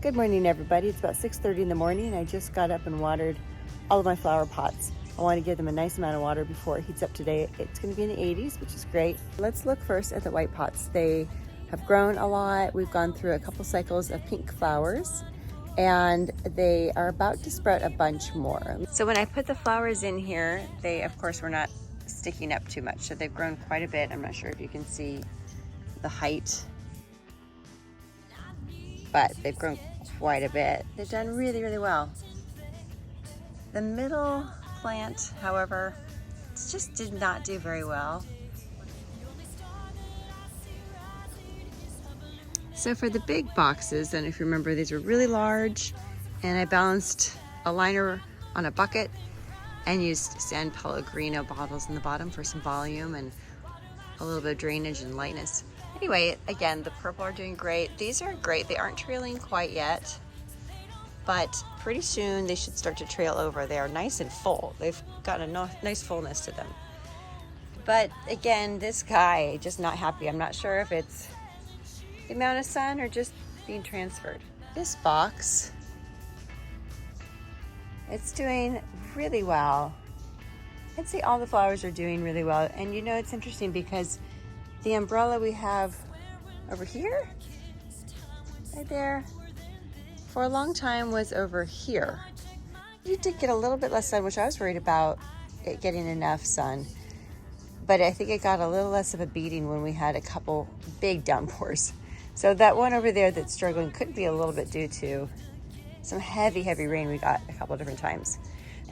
Good morning, everybody. It's about 6:30 in the morning. I just got up and watered all of my flower pots. I want to give them a nice amount of water before it heats up today. It's going to be in the 80s, which is great. Let's look first at the white pots. They have grown a lot. We've gone through a couple cycles of pink flowers, and they are about to sprout a bunch more. So when I put the flowers in here, they, of course, were not sticking up too much. So they've grown quite a bit. I'm not sure if you can see the height, but they've grown quite a bit. They've done really, really well. The middle plant, however, just did not do very well. So for the big boxes, and if you remember, these were really large, and I balanced a liner on a bucket and used San Pellegrino bottles in the bottom for some volume and a little bit of drainage and lightness. Anyway, again, the purple are doing great. These are great. They aren't trailing quite yet, but pretty soon they should start to trail over. They are nice and full. They've got a nice fullness to them. But again, this guy, just not happy. I'm not sure if it's the amount of sun or just being transferred. This box, it's doing really well. I'd say all the flowers are doing really well. And you know, it's interesting because the umbrella we have over here, right there, for a long time was over here. You did get a little bit less sun, which I was worried about it getting enough sun. But I think it got a little less of a beating when we had a couple big downpours. So that one over there that's struggling could be a little bit due to some heavy, heavy rain we got a couple different times.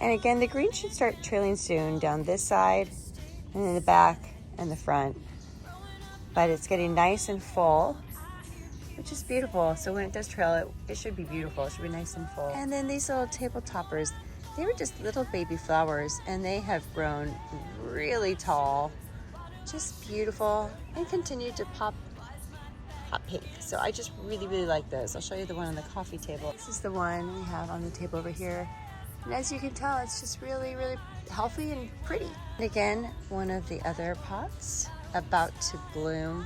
And again, the green should start trailing soon down this side and in the back and the front. But it's getting nice and full, which is beautiful. So when it does trail, it should be beautiful. It should be nice and full. And then these little table toppers, they were just little baby flowers, and they have grown really tall, just beautiful, and continue to pop hot pink. So I just really, really like those. I'll show you the one on the coffee table. This is the one we have on the table over here. And as you can tell, it's just really, really healthy and pretty. And again, one of the other pots about to bloom.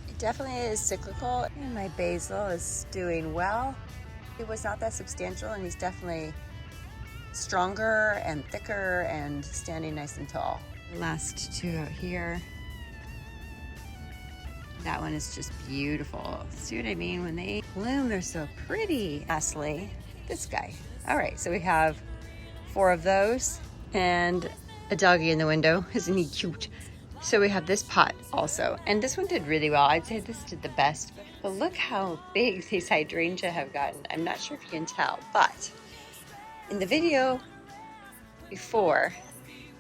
It definitely is cyclical. And my basil is doing well. It was not that substantial, and he's definitely stronger and thicker and standing nice and tall. The last two out here. That one is just beautiful. See what I mean? When they bloom, they're so pretty. Lastly, this guy. All right, so we have 4 of those and a doggy in the window. Isn't he cute? So we have this pot also, and this one did really well. I'd say this did the best. But look how big these hydrangea have gotten. I'm not sure if you can tell, but in the video before,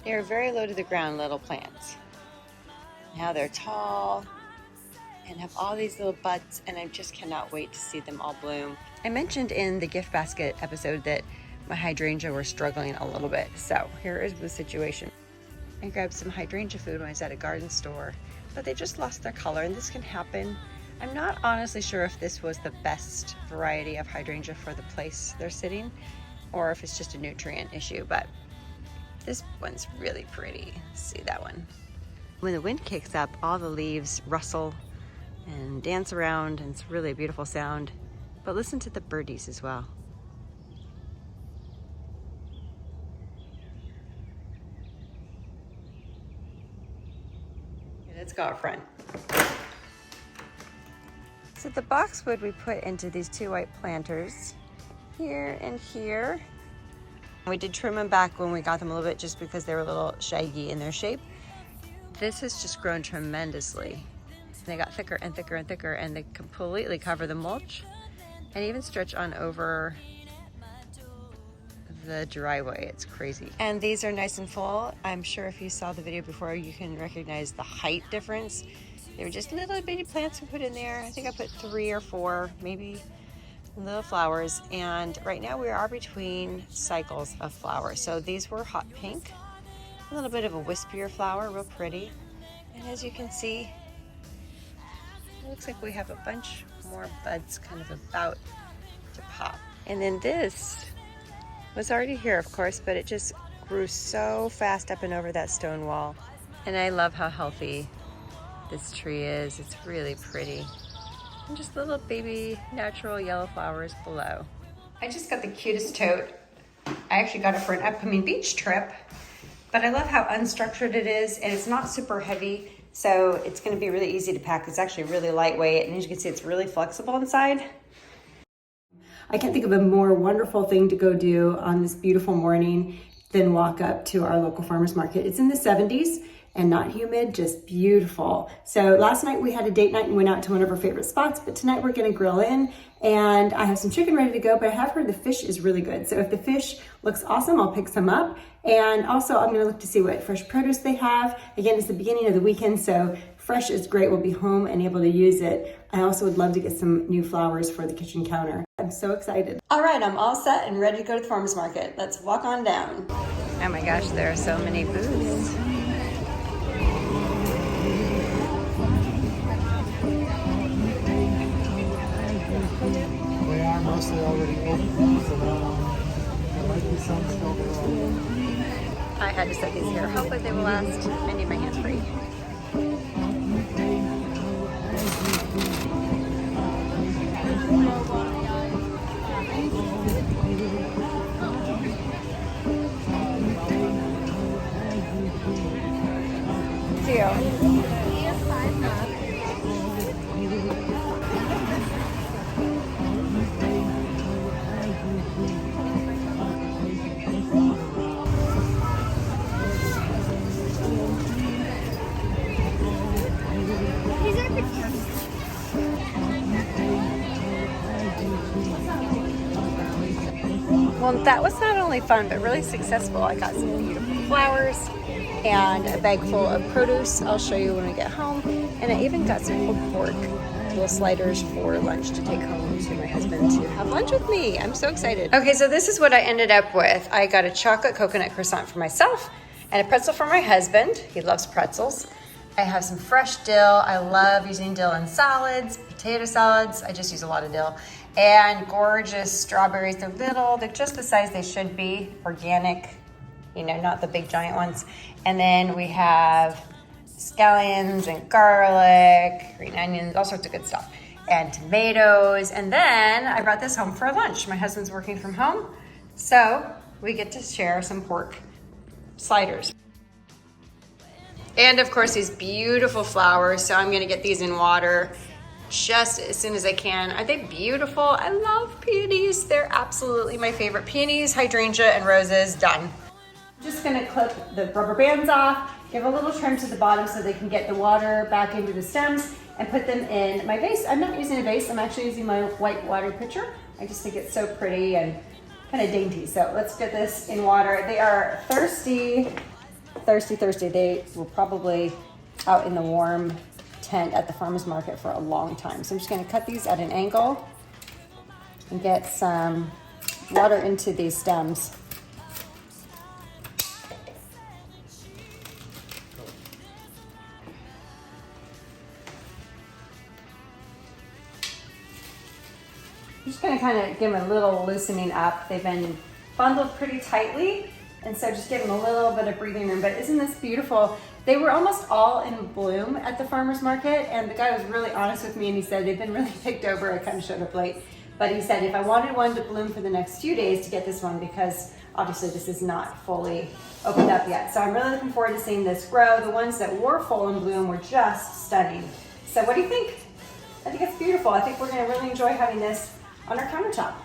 they were very low to the ground little plants. Now they're tall and have all these little buds, and I just cannot wait to see them all bloom. I mentioned in the gift basket episode that my hydrangea were struggling a little bit. So here is the situation. I grabbed some hydrangea food when I was at a garden store, but they just lost their color, and this can happen. I'm not honestly sure if this was the best variety of hydrangea for the place they're sitting, or if it's just a nutrient issue, but this one's really pretty. See that one? When the wind kicks up, all the leaves rustle and dance around, and it's really a beautiful sound. But listen to the birdies as well. Okay, let's go out front. So the boxwood we put into these 2 white planters, here and here. We did trim them back when we got them a little bit just because they were a little shaggy in their shape. This has just grown tremendously. They got thicker and thicker and thicker, and they completely cover the mulch and even stretch on over the driveway. It's crazy. And these are nice and full. I'm sure if you saw the video before, you can recognize the height difference. They were just little bitty plants we put in there. I think I put 3 or 4, maybe, little flowers. And right now we are between cycles of flowers. So these were hot pink, a little bit of a wispier flower, real pretty. And as you can see, it looks like we have a bunch more buds kind of about to pop. And then this was already here, of course, but it just grew so fast up and over that stone wall. And I love how healthy this tree is. It's really pretty. And just little baby natural yellow flowers below. I just got the cutest tote. I actually got it for an upcoming beach trip, but I love how unstructured it is, and it's not super heavy, so it's gonna be really easy to pack. It's actually really lightweight, and as you can see, it's really flexible inside. I can't think of a more wonderful thing to go do on this beautiful morning than walk up to our local farmer's market. It's in the 70s and not humid, just beautiful. So last night we had a date night and went out to one of our favorite spots, but tonight we're gonna grill in, and I have some chicken ready to go, but I have heard the fish is really good. So if the fish looks awesome, I'll pick some up. And also I'm gonna look to see what fresh produce they have. Again, it's the beginning of the weekend, so fresh is great. We'll be home and able to use it. I also would love to get some new flowers for the kitchen counter. I'm so excited. All right, I'm all set and ready to go to the farmer's market. Let's walk on down. Oh my gosh, there are so many booths. They are mostly already open, so there might be some still there. I had to set these here. Hopefully they will last. I need my hands free. Well, that was not only fun, but really successful. I got some beautiful flowers and a bag full of produce. I'll show you when we get home. And I even got some pulled pork, little sliders for lunch to take home to my husband to have lunch with me. I'm so excited. Okay, so this is what I ended up with. I got a chocolate coconut croissant for myself and a pretzel for my husband. He loves pretzels. I have some fresh dill. I love using dill in salads, potato salads. I just use a lot of dill. And gorgeous strawberries. They're little, they're just the size they should be, organic, you know, not the big giant ones. And then we have scallions and garlic, green onions, all sorts of good stuff, and tomatoes. And then I brought this home for lunch. My husband's working from home, so we get to share some pork sliders. And of course, these beautiful flowers. So I'm gonna get these in water just as soon as I can. Are they beautiful? I love peonies. They're absolutely my favorite. Peonies, hydrangea, and roses, done. I'm just gonna clip the rubber bands off, give a little trim to the bottom so they can get the water back into the stems, and put them in my vase. I'm not using a vase, I'm actually using my white water pitcher. I just think it's so pretty and kind of dainty. So let's get this in water. They are thirsty. They were probably out in the warm tent at the farmer's market for a long time. So I'm just gonna cut these at an angle and get some water into these stems. I'm just gonna kind of give them a little loosening up. They've been bundled pretty tightly, and so just give them a little bit of breathing room. But isn't this beautiful? They were almost all in bloom at the farmer's market, and the guy was really honest with me, and he said they've been really picked over. I kind of showed up late, but he said if I wanted one to bloom for the next few days, to get this one, because obviously this is not fully opened up yet. So I'm really looking forward to seeing this grow. The ones that were full in bloom were just stunning. So what do you think? I think it's beautiful. I think we're gonna really enjoy having this on our countertop.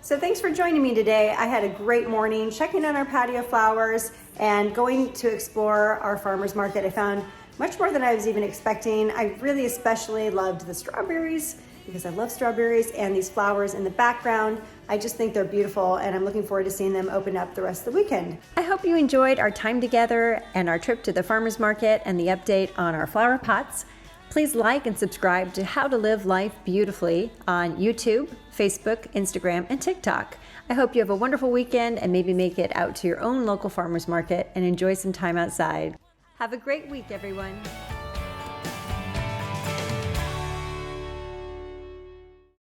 So thanks for joining me today. I had a great morning checking on our patio flowers and going to explore our farmer's market. I found much more than I was even expecting. I really especially loved the strawberries because I love strawberries, and these flowers in the background. I just think they're beautiful, and I'm looking forward to seeing them open up the rest of the weekend. I hope you enjoyed our time together and our trip to the farmer's market and the update on our flower pots. Please like and subscribe to How to Live Life Beautifully on YouTube, Facebook, Instagram, and TikTok. I hope you have a wonderful weekend and maybe make it out to your own local farmer's market and enjoy some time outside. Have a great week, everyone.